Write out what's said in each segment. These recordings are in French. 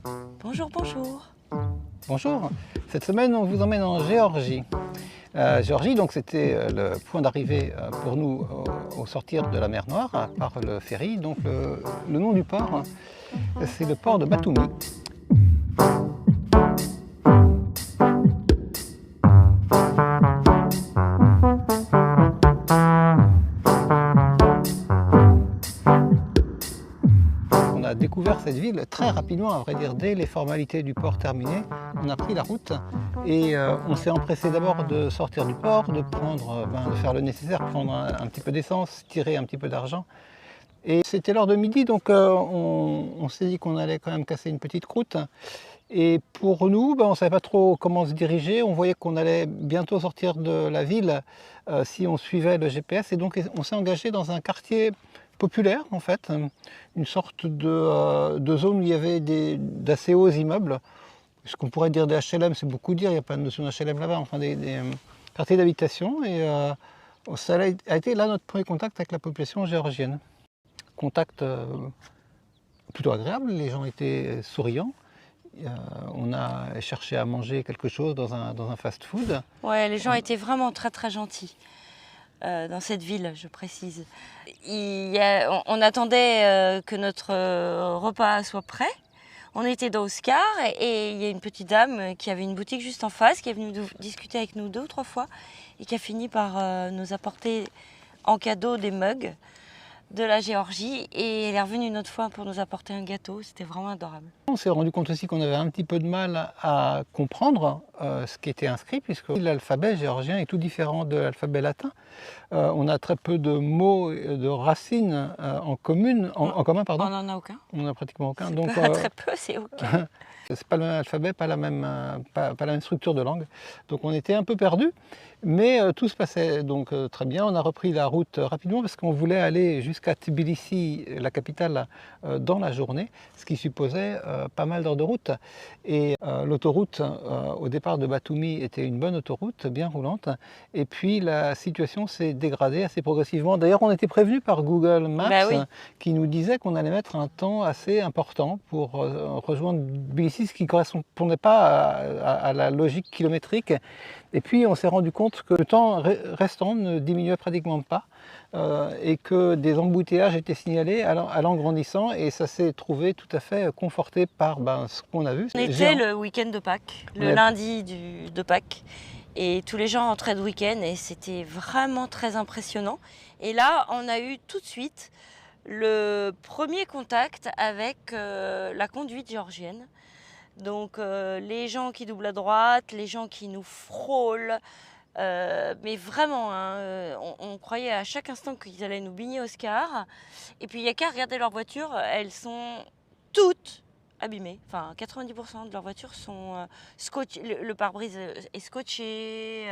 Bonjour, bonjour. Bonjour, cette semaine on vous emmène en Géorgie. Géorgie, donc c'était le point d'arrivée pour nous au sortir de la mer Noire par le ferry. Donc le nom du port, c'est le port de Batumi. On a découvert cette ville très rapidement, à vrai dire, dès les formalités du port terminées. On a pris la route et on s'est empressé d'abord de sortir du port, de faire le nécessaire, prendre un petit peu d'essence, tirer un petit peu d'argent. Et c'était l'heure de midi, donc on s'est dit qu'on allait quand même casser une petite croûte. Et pour nous, on ne savait pas trop comment se diriger. On voyait qu'on allait bientôt sortir de la ville si on suivait le GPS. Et donc on s'est engagé dans un quartier populaire, en fait, une sorte de zone où il y avait d'assez hauts immeubles. Ce qu'on pourrait dire des HLM, c'est beaucoup dire, il n'y a pas de notion d'HLM là-bas, enfin des quartiers d'habitation. Et ça a été là notre premier contact avec la population géorgienne. Contact plutôt agréable, les gens étaient souriants. On a cherché à manger quelque chose dans un fast-food. Ouais, les gens étaient vraiment très très gentils dans cette ville, je précise. On attendait que notre repas soit prêt. On était dans Oscar et il y a une petite dame qui avait une boutique juste en face, qui est venue discuter avec nous 2 ou 3 fois et qui a fini par nous apporter en cadeau des mugs de la Géorgie, et elle est revenue une autre fois pour nous apporter un gâteau. C'était vraiment adorable. On s'est rendu compte aussi qu'on avait un petit peu de mal à comprendre ce qui était inscrit, puisque l'alphabet géorgien est tout différent de l'alphabet latin. On a très peu de mots, de racines en commun, pardon. On n'en a aucun. On n'en a pratiquement aucun. Donc, très peu, c'est aucun. C'est pas le même alphabet, pas la même structure de langue. Donc on était un peu perdus, mais tout se passait donc très bien. On a repris la route rapidement parce qu'on voulait aller jusqu'à Tbilissi, la capitale, dans la journée, ce qui supposait pas mal d'heures de route. Et l'autoroute au départ de Batumi était une bonne autoroute, bien roulante. Et puis la situation s'est dégradée assez progressivement. D'ailleurs, on était prévenus par Google Maps qui nous disait qu'on allait mettre un temps assez important pour rejoindre Tbilissi, ce qui ne correspondait pas à la logique kilométrique. Et puis on s'est rendu compte que le temps restant ne diminuait pratiquement pas et que des embouteillages étaient signalés allant grandissant, et ça s'est trouvé tout à fait conforté par ce qu'on a vu. On était le week-end de Pâques, le lundi de Pâques, et tous les gens rentraient de week-end et c'était vraiment très impressionnant. Et là, on a eu tout de suite le premier contact avec la conduite géorgienne. Donc les gens qui doublent à droite, les gens qui nous frôlent, mais vraiment, hein, on croyait à chaque instant qu'ils allaient nous bigner Oscar. Et puis il n'y a qu'à regarder leurs voitures, elles sont toutes abîmées. Enfin, 90% de leurs voitures sont scotchées, le pare-brise est scotché,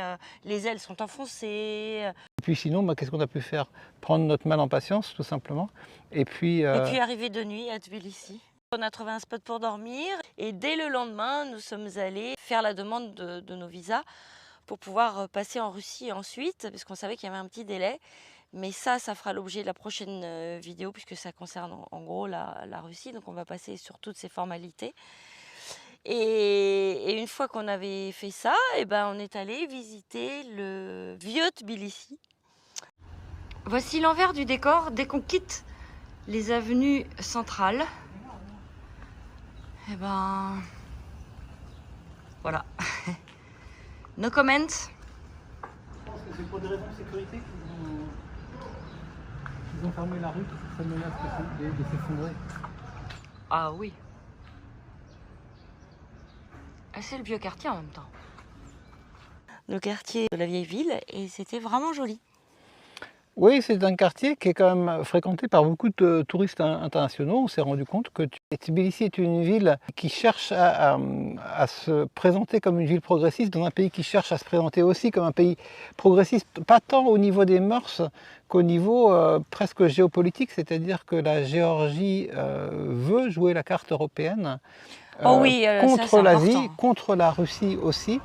les ailes sont enfoncées. Et puis sinon, qu'est-ce qu'on a pu faire? Prendre notre mal en patience, tout simplement. Et puis arriver de nuit à Tbilissi. On a trouvé un spot pour dormir et dès le lendemain, nous sommes allés faire la demande de nos visas pour pouvoir passer en Russie ensuite, parce qu'on savait qu'il y avait un petit délai. Mais ça fera l'objet de la prochaine vidéo, puisque ça concerne en gros la Russie. Donc on va passer sur toutes ces formalités. Et une fois qu'on avait fait ça, on est allé visiter le vieux Tbilissi. Voici l'envers du décor dès qu'on quitte les avenues centrales. Voilà. No comment. Je pense que c'est pour des raisons de sécurité qu'ils ont fermé la rue, qui se menace de s'effondrer. Ah oui. C'est le vieux quartier en même temps. Le quartier de la vieille ville, et c'était vraiment joli. Oui, c'est un quartier qui est quand même fréquenté par beaucoup de touristes internationaux. On s'est rendu compte que Tbilissi est une ville qui cherche à se présenter comme une ville progressiste dans un pays qui cherche à se présenter aussi comme un pays progressiste, pas tant au niveau des mœurs qu'au niveau presque géopolitique, c'est-à-dire que la Géorgie veut jouer la carte européenne Oh oui, ça, contre c'est l'Asie, important. contre la Russie aussi.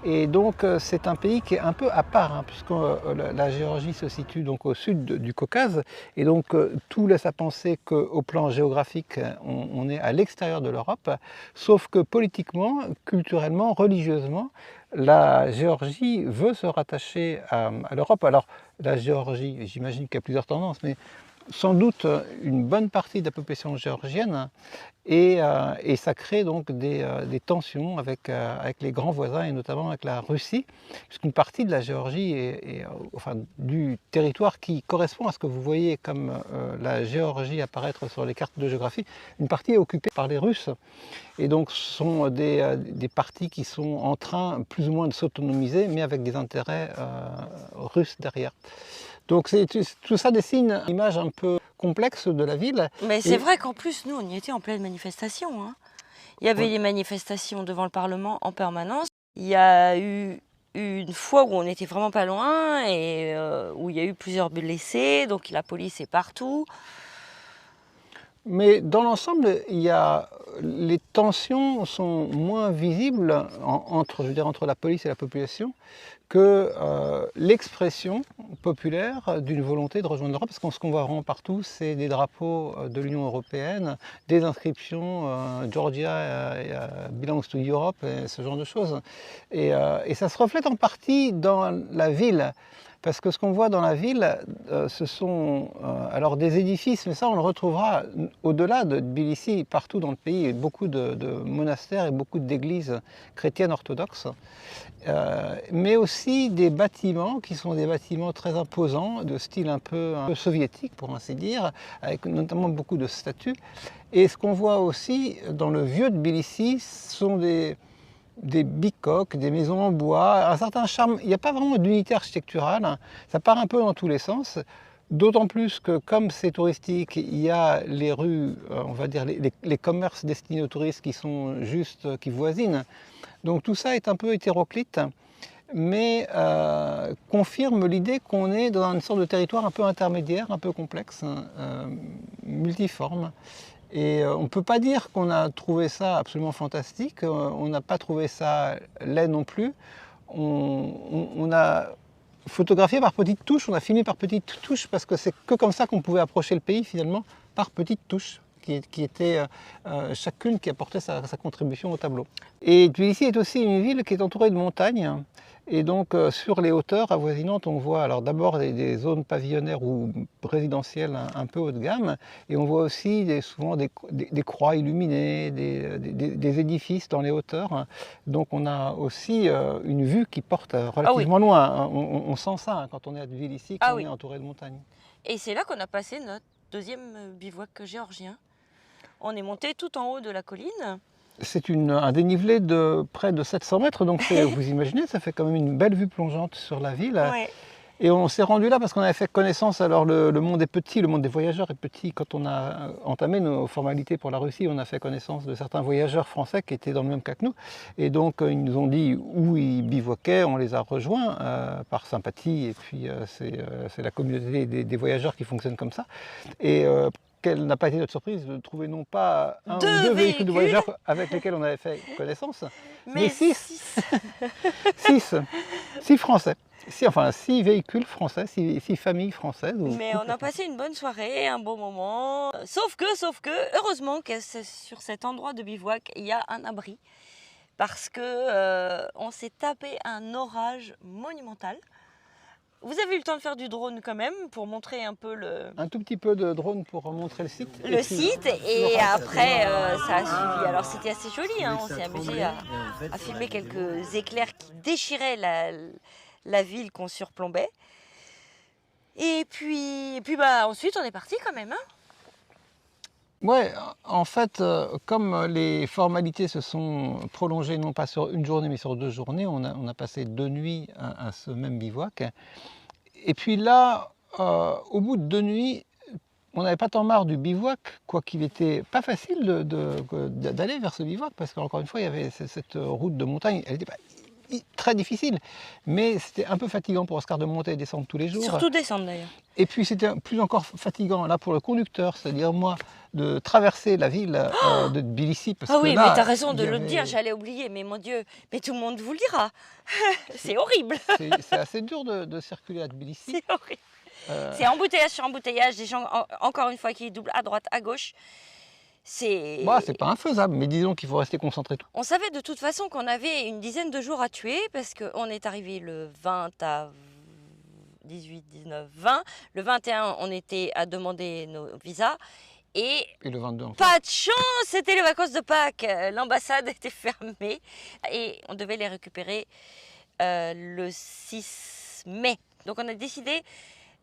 Et donc c'est un pays qui est un peu à part, hein, puisque la Géorgie se situe donc au sud du Caucase. Et donc tout laisse à penser qu'au plan géographique, on est à l'extérieur de l'Europe. Sauf que politiquement, culturellement, religieusement, la Géorgie veut se rattacher à l'Europe. Alors la Géorgie, j'imagine qu'il y a plusieurs tendances, mais sans doute une bonne partie de la population géorgienne et ça crée donc des tensions avec les grands voisins et notamment avec la Russie, puisqu'une partie de la Géorgie enfin, du territoire qui correspond à ce que vous voyez comme la Géorgie apparaître sur les cartes de géographie, une partie est occupée par les Russes. Et donc ce sont des partis qui sont en train plus ou moins de s'autonomiser, mais avec des intérêts russes derrière. Donc tout ça dessine une image un peu complexe de la ville. Mais c'est vrai qu'en plus, nous, on y était en pleine manifestation, hein. Il y avait des manifestations devant le Parlement en permanence. Il y a eu une fois où on n'était vraiment pas loin et où il y a eu plusieurs blessés, donc la police est partout. Mais dans l'ensemble, les tensions sont moins visibles entre la police et la population que l'expression populaire d'une volonté de rejoindre l'Europe, parce que ce qu'on voit vraiment partout, c'est des drapeaux de l'Union européenne, des inscriptions Georgia belongs to Europe, et ce genre de choses. Et ça se reflète en partie dans la ville. Parce que ce qu'on voit dans la ville, ce sont alors des édifices, mais ça on le retrouvera au-delà de Tbilissi, partout dans le pays, il y a beaucoup de monastères et beaucoup d'églises chrétiennes orthodoxes, mais aussi des bâtiments qui sont des bâtiments très imposants, de style un peu soviétique pour ainsi dire, avec notamment beaucoup de statues. Et ce qu'on voit aussi dans le vieux Tbilissi, ce sont des bicoques, des maisons en bois, un certain charme. Il n'y a pas vraiment d'unité architecturale, hein. Ça part un peu dans tous les sens. D'autant plus que comme c'est touristique, il y a les rues, on va dire les commerces destinés aux touristes qui sont juste, qui voisinent. Donc tout ça est un peu hétéroclite, mais confirme l'idée qu'on est dans une sorte de territoire un peu intermédiaire, un peu complexe, multiforme. Et on ne peut pas dire qu'on a trouvé ça absolument fantastique, on n'a pas trouvé ça laid non plus. On a photographié par petites touches, on a filmé par petites touches, parce que c'est que comme ça qu'on pouvait approcher le pays finalement, par petites touches, qui étaient chacune qui apportait sa contribution au tableau. Et Tbilissi est aussi une ville qui est entourée de montagnes. Et donc sur les hauteurs avoisinantes, on voit alors d'abord des zones pavillonnaires ou résidentielles un peu haut de gamme, et on voit aussi souvent des croix illuminées, des édifices dans les hauteurs. Donc on a aussi une vue qui porte relativement loin. On sent ça hein, quand on est à Tbilissi, qu'on est entouré de montagnes. Et c'est là qu'on a passé notre deuxième bivouac géorgien. On est monté tout en haut de la colline. C'est un dénivelé de près de 700 mètres, donc vous imaginez, ça fait quand même une belle vue plongeante sur la ville. Ouais. Et on s'est rendu là parce qu'on avait fait connaissance, alors le monde est petit, le monde des voyageurs est petit. Quand on a entamé nos formalités pour la Russie, on a fait connaissance de certains voyageurs français qui étaient dans le même cas que nous. Et donc ils nous ont dit où ils bivouaquaient, on les a rejoints par sympathie, et puis c'est la communauté des voyageurs qui fonctionne comme ça. Et quelle n'a pas été notre surprise de trouver non pas un ou deux véhicules de voyageurs avec lesquels on avait fait connaissance, mais six Français. Six véhicules français, six familles françaises. Mais on a passé une bonne soirée, un bon moment. Sauf que, heureusement que sur cet endroit de bivouac, il y a un abri. Parce que on s'est tapé un orage monumental. Vous avez eu le temps de faire du drone quand même pour montrer un peu Un tout petit peu de drone pour montrer le site. Et après ça a suivi. Alors c'était assez joli, hein. On s'est amusé à filmer quelques éclairs qui déchiraient la ville qu'on surplombait. Et puis ensuite on est parti quand même, hein. Ouais, en fait, comme les formalités se sont prolongées non pas sur une journée mais sur 2 journées, on a passé 2 nuits à ce même bivouac. Et puis là, au bout de 2 nuits, on n'avait pas tant marre du bivouac, quoiqu'il n'était pas facile d'aller vers ce bivouac, parce qu'encore une fois, il y avait cette route de montagne, elle n'était pas très difficile. Mais c'était un peu fatigant pour Oscar de monter et descendre tous les jours. Surtout descendre d'ailleurs. Et puis c'était plus encore fatigant là pour le conducteur, c'est-à-dire moi, de traverser la ville de Tbilissi. Parce Ah que oui, là, mais t'as raison de il y le avait- dire, j'allais oublier, mais mon Dieu, mais tout le monde vous le dira. C'est horrible, C'est assez dur de circuler à Tbilissi. c'est horrible. Euh, C'est embouteillage sur embouteillage, des gens, encore une fois, qui doublent à droite, à gauche. C'est... Bah, c'est pas infaisable, mais disons qu'il faut rester concentré. On savait de toute façon qu'on avait une dizaine de jours à tuer parce qu'on est arrivé le 20 à 18, 19, 20. Le 21, on était à demander nos visas. Et Et le 22 encore. pas de chance, c'était les vacances de Pâques. L'ambassade était fermée et on devait les récupérer le 6 mai. Donc on a décidé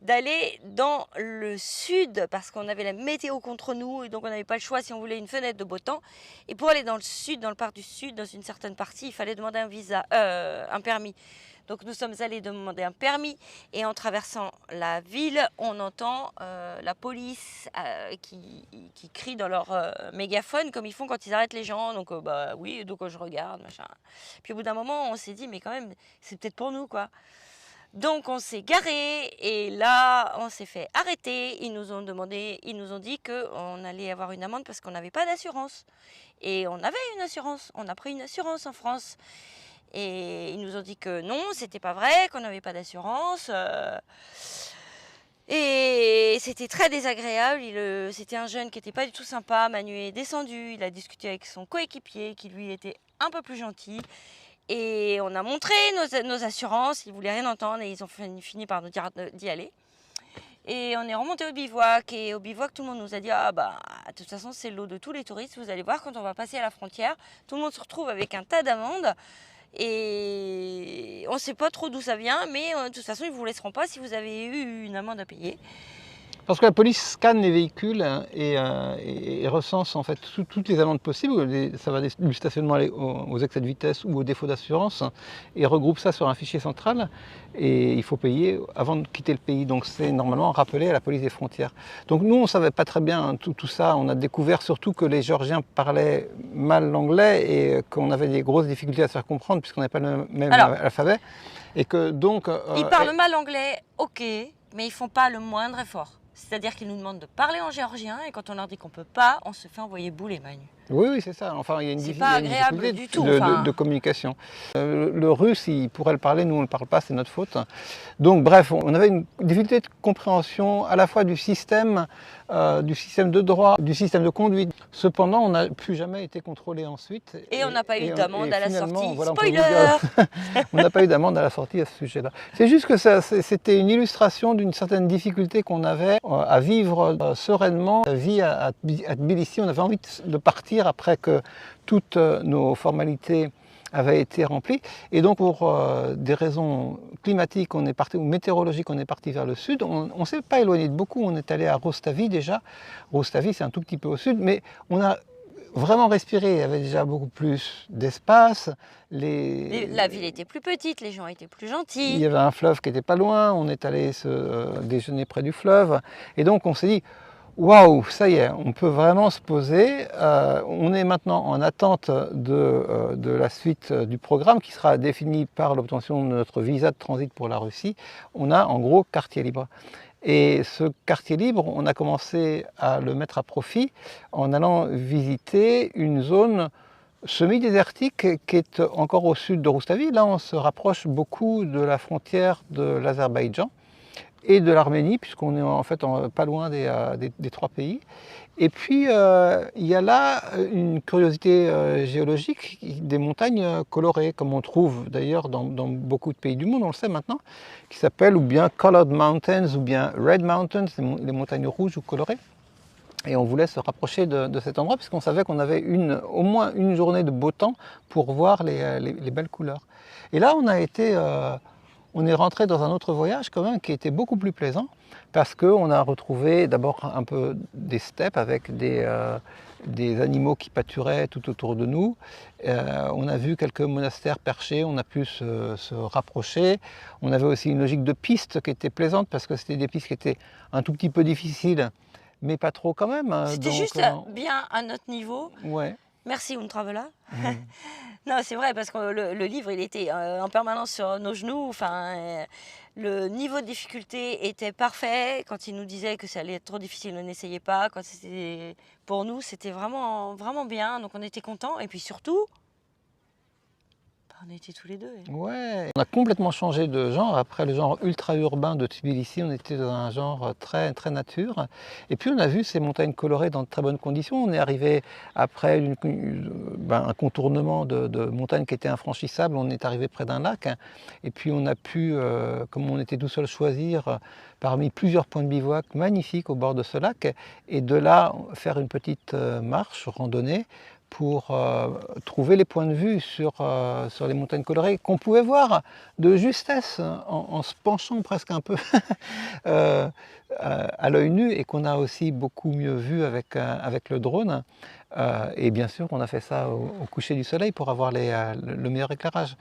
d'aller dans le sud parce qu'on avait la météo contre nous et donc on n'avait pas le choix si on voulait une fenêtre de beau temps. Et pour aller dans le sud, dans le parc du sud, dans une certaine partie, il fallait demander un visa, un permis. Donc nous sommes allés demander un permis et en traversant la ville, on entend la police qui crie dans leur mégaphone comme ils font quand ils arrêtent les gens. Donc bah oui, donc je regarde, machin. Puis au bout d'un moment, on s'est dit mais quand même, c'est peut-être pour nous quoi. Donc on s'est garé et là on s'est fait arrêter. Ils nous ont dit qu'on allait avoir une amende parce qu'on n'avait pas d'assurance. Et on avait une assurance, on a pris une assurance en France. Et ils nous ont dit que non, c'était pas vrai, qu'on n'avait pas d'assurance. Et c'était très désagréable. C'était un jeune qui n'était pas du tout sympa. Manu est descendu, il a discuté avec son coéquipier qui lui était un peu plus gentil. Et on a montré nos assurances, ils ne voulaient rien entendre et ils ont fini par nous dire d'y aller. Et on est remonté au bivouac et au bivouac tout le monde nous a dit ah bah de toute façon c'est le lot de tous les touristes, vous allez voir quand on va passer à la frontière, tout le monde se retrouve avec un tas d'amendes et on ne sait pas trop d'où ça vient mais de toute façon ils ne vous laisseront pas si vous avez eu une amende à payer. Parce que la police scanne les véhicules et recense en fait toutes les amendes possibles. Ça va du stationnement aux excès de vitesse ou au défaut d'assurance et regroupe ça sur un fichier central. Et il faut payer avant de quitter le pays. Donc c'est normalement rappelé à la police des frontières. Donc nous on ne savait pas très bien tout ça. On a découvert surtout que les Géorgiens parlaient mal l'anglais et qu'on avait des grosses difficultés à se faire comprendre puisqu'on n'avait pas le même alphabet. Et que donc ils parlent mal anglais, ok, mais ils font pas le moindre effort. C'est-à-dire qu'ils nous demandent de parler en géorgien et quand on leur dit qu'on peut pas, on se fait envoyer bouler, Manu. Oui, c'est ça. Enfin, il y a une difficulté du tout, de communication. Le russe, il pourrait le parler, nous on ne le parle pas, c'est notre faute. Donc bref, on avait une difficulté de compréhension à la fois du système de droit, du système de conduite. Cependant, on n'a plus jamais été contrôlé ensuite. Et on n'a pas eu d'amende à la sortie. Voilà, spoiler. On n'a pas eu d'amende à la sortie à ce sujet-là. C'est juste que c'était une illustration d'une certaine difficulté qu'on avait à vivre sereinement la vie à Tbilissi. On avait envie de partir après que toutes nos formalités avaient été remplies. Et donc pour des raisons climatiques, on est parti, ou météorologiques, on est parti vers le sud. On ne s'est pas éloigné de beaucoup, on est allé à Rostavi déjà. Rostavi, c'est un tout petit peu au sud, mais on a vraiment respiré, il y avait déjà beaucoup plus d'espace. La ville était plus petite, les gens étaient plus gentils. Il y avait un fleuve qui n'était pas loin, on est allé se déjeuner près du fleuve. Et donc on s'est dit, waouh, ça y est, on peut vraiment se poser. On est maintenant en attente de la suite du programme qui sera défini par l'obtention de notre visa de transit pour la Russie. On a en gros quartier libre. Et ce quartier libre, on a commencé à le mettre à profit en allant visiter une zone semi-désertique qui est encore au sud de Roustavi. Là, on se rapproche beaucoup de la frontière de l'Azerbaïdjan et de l'Arménie, puisqu'on est en fait pas loin des trois pays. Et puis, il y a là une curiosité géologique, des montagnes colorées, comme on trouve d'ailleurs dans beaucoup de pays du monde, on le sait maintenant, qui s'appellent ou bien Colored Mountains ou bien Red Mountains, les montagnes rouges ou colorées. Et on voulait se rapprocher de cet endroit, puisqu'on savait qu'on avait au moins une journée de beau temps pour voir les belles couleurs. Et là, on est rentré dans un autre voyage quand même qui était beaucoup plus plaisant parce qu'on a retrouvé d'abord un peu des steppes avec des animaux qui pâturaient tout autour de nous. On a vu quelques monastères perchés, on a pu se rapprocher. On avait aussi une logique de piste qui était plaisante parce que c'était des pistes qui étaient un tout petit peu difficiles, mais pas trop quand même. C'était juste bien à notre niveau. Ouais. Merci Untravela. Non, c'est vrai, parce que le livre, il était en permanence sur nos genoux. Enfin, le niveau de difficulté était parfait. Quand il nous disait que ça allait être trop difficile, ne n'essayez pas. Quand c'était pour nous, c'était vraiment, vraiment bien. Donc on était contents. Et puis surtout, on était tous les deux. Ouais, on a complètement changé de genre. Après le genre ultra-urbain de Tbilissi, on était dans un genre très, très nature. Et puis on a vu ces montagnes colorées dans de très bonnes conditions. On est arrivé après un contournement de montagnes qui était infranchissable. On est arrivé près d'un lac. Et puis on a pu, comme on était tout seul, choisir parmi plusieurs points de bivouac magnifiques au bord de ce lac. Et de là, faire une petite marche, randonnée, pour trouver les points de vue sur les montagnes colorées qu'on pouvait voir de justesse en se penchant presque un peu à l'œil nu et qu'on a aussi beaucoup mieux vu avec le drone. Et bien sûr, on a fait ça au coucher du soleil pour avoir le meilleur éclairage.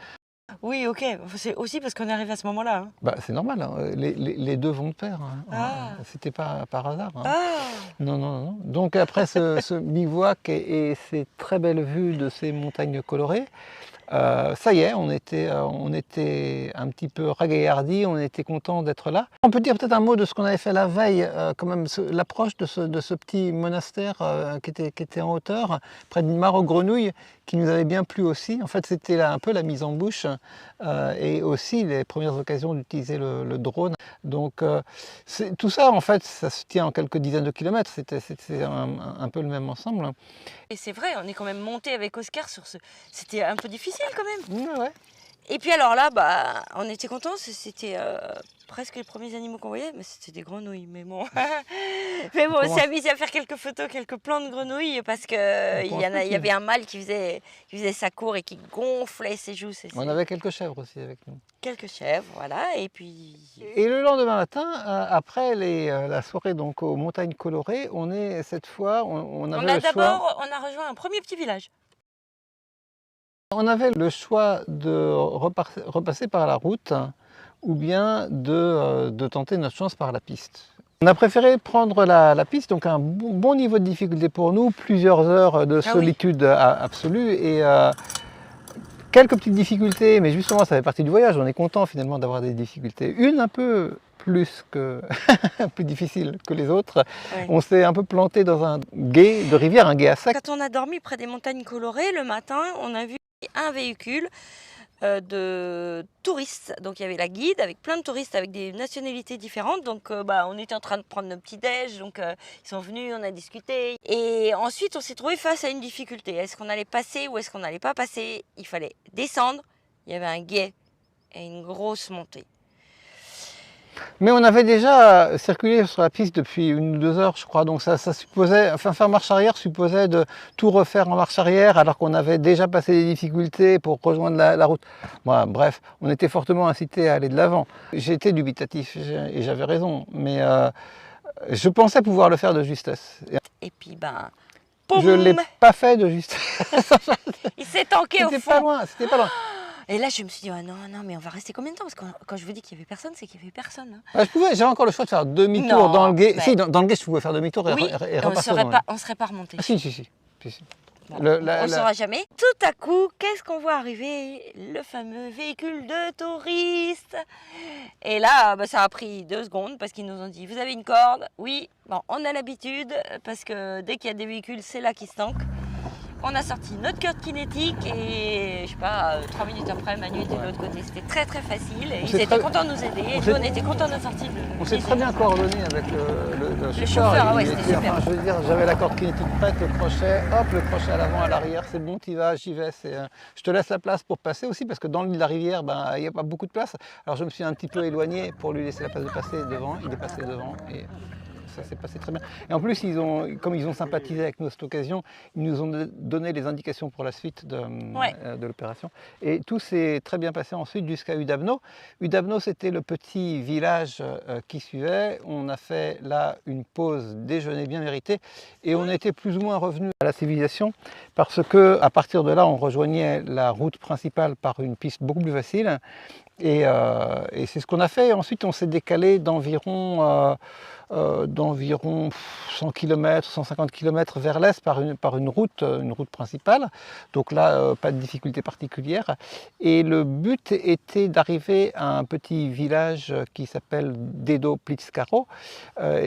Oui, ok. C'est aussi parce qu'on est arrivé à ce moment-là. Hein. Bah, c'est normal, hein. Les deux vont de pair. Hein. Ah. C'était pas par hasard. Hein. Ah. Non, non, non. Donc après ce bivouac et ces très belles vues de ces montagnes colorées, ça y est, on était un petit peu ragaillardi, on était content d'être là. On peut dire peut-être un mot de ce qu'on avait fait la veille, quand même, l'approche de ce petit monastère qui était en hauteur, près d'une mare aux grenouilles, qui nous avait bien plu aussi. En fait, c'était un peu la mise en bouche et aussi les premières occasions d'utiliser le drone. Donc tout ça, en fait, ça se tient en quelques dizaines de kilomètres, c'était un peu le même ensemble. Et c'est vrai, on est quand même monté avec Oscar sur ce... C'était un peu difficile quand même. Ouais. Et puis alors là, bah, on était contents, c'était presque les premiers animaux qu'on voyait, mais c'était des grenouilles. Mais bon, on s'est amusé à faire quelques photos, quelques plans de grenouilles, parce qu'il y avait un mâle qui faisait sa cour et qui gonflait ses joues. On avait quelques chèvres aussi avec nous. Quelques chèvres, voilà, et puis... Et le lendemain matin, après la soirée donc aux montagnes colorées, on est cette fois, on a rejoint un premier petit village. On avait le choix de repasser par la route ou bien de tenter notre chance par la piste. On a préféré prendre la piste, donc un bon niveau de difficulté pour nous, plusieurs heures de solitude absolue et quelques petites difficultés, mais justement ça fait partie du voyage, on est content finalement d'avoir des difficultés. Une un peu plus difficile que les autres. Ouais. On s'est un peu planté dans un gué de rivière, un gué à sac. Quand on a dormi près des montagnes colorées, le matin, on a vu un véhicule de touristes. Donc il y avait la guide avec plein de touristes avec des nationalités différentes. Donc on était en train de prendre nos petits déj. Donc ils sont venus, on a discuté. Et ensuite on s'est trouvé face à une difficulté. Est-ce qu'on allait passer ou est-ce qu'on n'allait pas passer? Il fallait descendre. Il y avait un gué et une grosse montée. Mais on avait déjà circulé sur la piste depuis 1 ou 2 heures, je crois, donc ça supposait, enfin faire marche arrière supposait de tout refaire en marche arrière, alors qu'on avait déjà passé des difficultés pour rejoindre la route. Bon, bref, on était fortement incité à aller de l'avant. J'étais dubitatif et j'avais raison, mais je pensais pouvoir le faire de justesse. Et puis je ne l'ai pas fait de justesse. Il s'est tanké au fond. C'était pas loin. Et là, je me suis dit, non, mais on va rester combien de temps? Parce que quand je vous dis qu'il n'y avait personne, c'est qu'il n'y avait personne. Hein. J'avais encore le choix de faire demi-tour dans le gué. Mais... Si, dans le gué, je pouvais faire demi-tour et repartir. On ne serait pas remonté. Ah, si. Bon, on ne saura jamais. Tout à coup, qu'est-ce qu'on voit arriver? Le fameux véhicule de touristes. Et là, ça a pris 2 secondes parce qu'ils nous ont dit, vous avez une corde? Oui, bon, on a l'habitude parce que dès qu'il y a des véhicules, c'est là qu'ils se tankent. On a sorti notre corde kinétique et je sais pas, 3 minutes après, Manu était de l'autre côté. C'était très très facile. Ils étaient contents de nous aider et nous on était contents de sortir. On s'est très bien coordonné avec le chauffeur. Ouais, c'était super. Je veux dire, j'avais la corde kinétique prête, le crochet à l'avant, à l'arrière, c'est bon, t'y vas, j'y vais. Je te laisse la place pour passer aussi parce que dans la rivière, il n'y a pas beaucoup de place. Alors je me suis un petit peu éloigné pour lui laisser la place de passer devant. Il est passé devant et ça s'est passé très bien. Et en plus, comme ils ont sympathisé avec nous à cette occasion, ils nous ont donné les indications pour la suite de l'opération. Et tout s'est très bien passé ensuite jusqu'à Udabno. Udabno, c'était le petit village qui suivait. On a fait là une pause déjeuner bien méritée et on était plus ou moins revenu à la civilisation parce qu'à partir de là, on rejoignait la route principale par une piste beaucoup plus facile. Et c'est ce qu'on a fait. Ensuite, on s'est décalé d'environ d'environ 100 km, 150 km vers l'est par une route principale. Donc là, pas de difficulté particulière. Et le but était d'arriver à un petit village qui s'appelle Dedo-Pliskaro.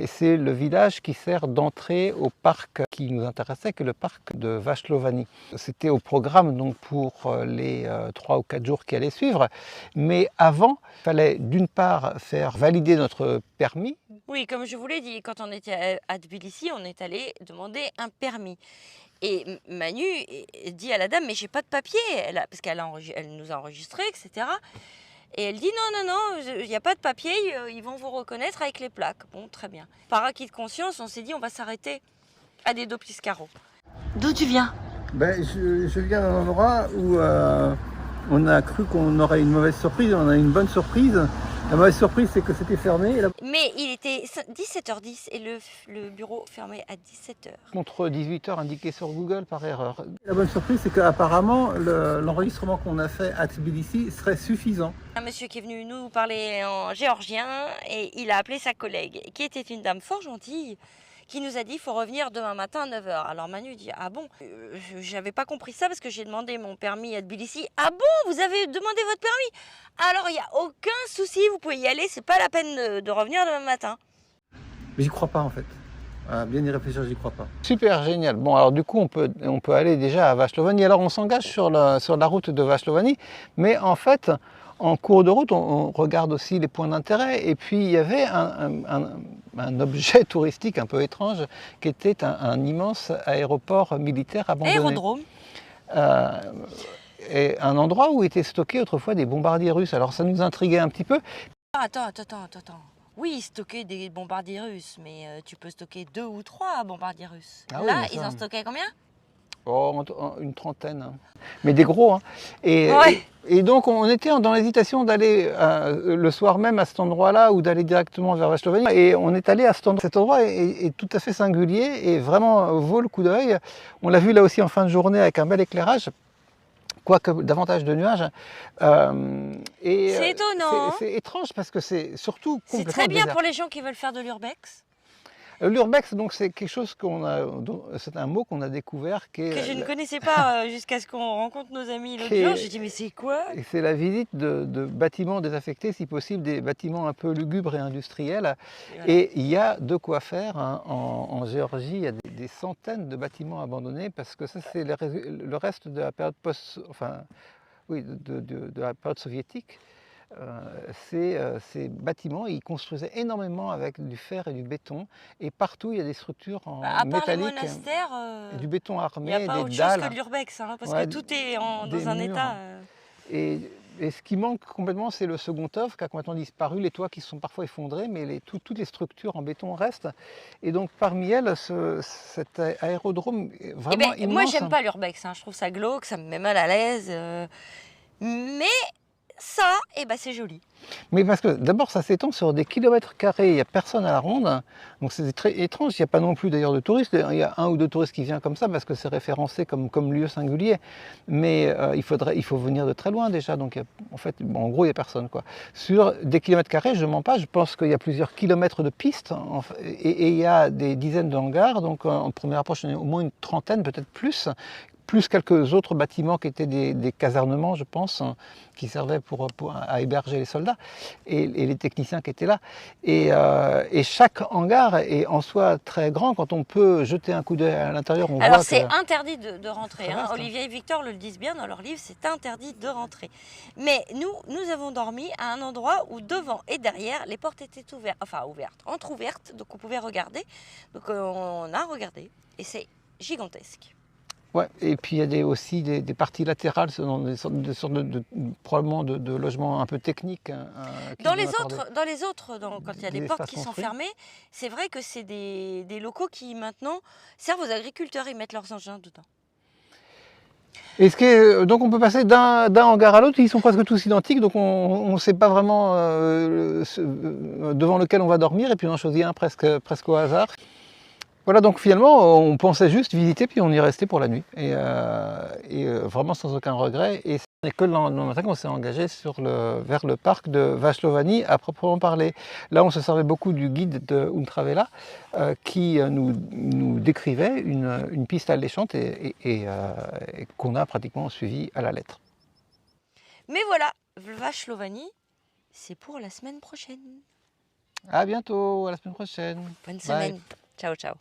C'est le village qui sert d'entrée au parc qui nous intéressait, que le parc de Vashlovany. C'était au programme donc pour les 3 ou 4 jours qui allaient suivre. Mais avant, il fallait d'une part faire valider notre permis. Oui, comme je vous l'ai dit, quand on était à Tbilissi, on est allé demander un permis. Et Manu dit à la dame, mais j'ai pas de papier, parce qu'elle nous a enregistrés, etc. Et elle dit, non, il n'y a pas de papier, ils vont vous reconnaître avec les plaques. Bon, très bien. Par acquis de conscience, on s'est dit, on va s'arrêter à Dedo-Pliskaro. D'où tu viens? Je viens d'un endroit où on a cru qu'on aurait une mauvaise surprise, on a une bonne surprise. La mauvaise surprise, c'est que c'était fermé. Mais il était 17h10 et le bureau fermé à 17h. Contre 18h indiqué sur Google par erreur. La bonne surprise, c'est qu'apparemment, l'enregistrement qu'on a fait à Tbilissi serait suffisant. Un monsieur qui est venu nous parler en géorgien et il a appelé sa collègue, qui était une dame fort gentille, qui nous a dit il faut revenir demain matin à 9h. Alors Manu dit ah bon, j'avais pas compris ça parce que j'ai demandé mon permis à Tbilissi. Ah bon, vous avez demandé votre permis? Alors il n'y a aucun souci, vous pouvez y aller, c'est pas la peine de revenir demain matin. Mais j'y crois pas en fait. À bien y réfléchir, j'y crois pas. Super, génial. Bon, alors du coup, on peut aller déjà à Vashlovany. Alors on s'engage sur la route de Vashlovany, mais en fait, en cours de route, on regarde aussi les points d'intérêt. Et puis il y avait un objet touristique un peu étrange qui était un immense aéroport militaire abandonné. Aérodrome. Et un endroit où étaient stockés autrefois des bombardiers russes. Alors ça nous intriguait un petit peu. Attends. Oui, stocker des bombardiers russes, mais tu peux stocker 2 ou 3 bombardiers russes. Ah oui, là, mais ils en stockaient combien? Oh, une trentaine. Hein. Mais des gros. Hein. Ouais. Et donc on était dans l'hésitation d'aller le soir même à cet endroit-là ou d'aller directement vers Vashlovany. Et on est allé à cet endroit. Cet endroit est tout à fait singulier et vraiment vaut le coup d'œil. On l'a vu là aussi en fin de journée avec un bel éclairage. Quoique davantage de nuages. C'est étonnant. C'est étrange parce que c'est surtout complètement C'est très bien désert. pour les gens qui veulent faire de l'urbex. L'urbex, donc c'est quelque chose c'est un mot qu'on a découvert que je ne connaissais pas jusqu'à ce qu'on rencontre nos amis l'autre jour. J'ai dit mais c'est quoi? C'est la visite de bâtiments désaffectés, si possible des bâtiments un peu lugubres et industriels. Voilà. Et il y a de quoi faire hein. En Géorgie, il y a des centaines de bâtiments abandonnés parce que ça c'est le reste de la période de la période soviétique. Ces bâtiments, ils construisaient énormément avec du fer et du béton, et partout il y a des structures en métallique, et du béton armé, il n'y a pas des autre dalles. chose que de l'urbex, hein, parce que tout est dans un état. Et ce qui manque complètement, c'est le second œuvre qui a complètement disparu, les toits qui se sont parfois effondrés, mais toutes les structures en béton restent. Et donc parmi elles, cet aérodrome est vraiment immense. Moi, j'aime pas l'urbex, hein, je trouve ça glauque, ça me met mal à l'aise. Mais ça, c'est joli. Mais parce que d'abord, ça s'étend sur des kilomètres carrés, il n'y a personne à la ronde, donc c'est très étrange. Il n'y a pas non plus d'ailleurs de touristes, il y a 1 ou 2 touristes qui viennent comme ça parce que c'est référencé comme lieu singulier, mais il faut venir de très loin déjà, donc en gros il n'y a personne quoi. Sur des kilomètres carrés, je ne mens pas, je pense qu'il y a plusieurs kilomètres de pistes et il y a des dizaines de hangars, donc en première approche il y en a au moins une trentaine, peut-être plus quelques autres bâtiments qui étaient des casernements, je pense, qui servaient à héberger les soldats et les techniciens qui étaient là. Et chaque hangar est en soi très grand. Quand on peut jeter un coup d'œil à l'intérieur, on voit que... Alors c'est interdit de rentrer. Hein. Olivier et Victor le disent bien dans leur livre, c'est interdit de rentrer. Mais nous avons dormi à un endroit où devant et derrière, les portes étaient entrouvertes, donc on pouvait regarder. Donc on a regardé et c'est gigantesque. Ouais, et puis il y a aussi des parties latérales, des sortes probablement de logements un peu techniques. Dans les autres, quand il y a des portes qui sont fermées, c'est vrai que c'est des locaux qui maintenant servent aux agriculteurs, ils mettent leurs engins dedans. Donc on peut passer d'un hangar à l'autre, ils sont presque tous identiques, donc on ne sait pas vraiment devant lequel on va dormir, et puis on en choisit un presque au hasard. Voilà, donc finalement, on pensait juste visiter, puis on y restait pour la nuit, et vraiment sans aucun regret. Et Et que le lendemain matin, on s'est engagé vers le parc de Vachelovany à proprement parler. Là, on se servait beaucoup du guide de Untravela qui nous décrivait une piste alléchante et qu'on a pratiquement suivi à la lettre. Mais voilà, Vachelovany, c'est pour la semaine prochaine. À bientôt, à la semaine prochaine. Bonne Bye. semaine. Ciao, ciao.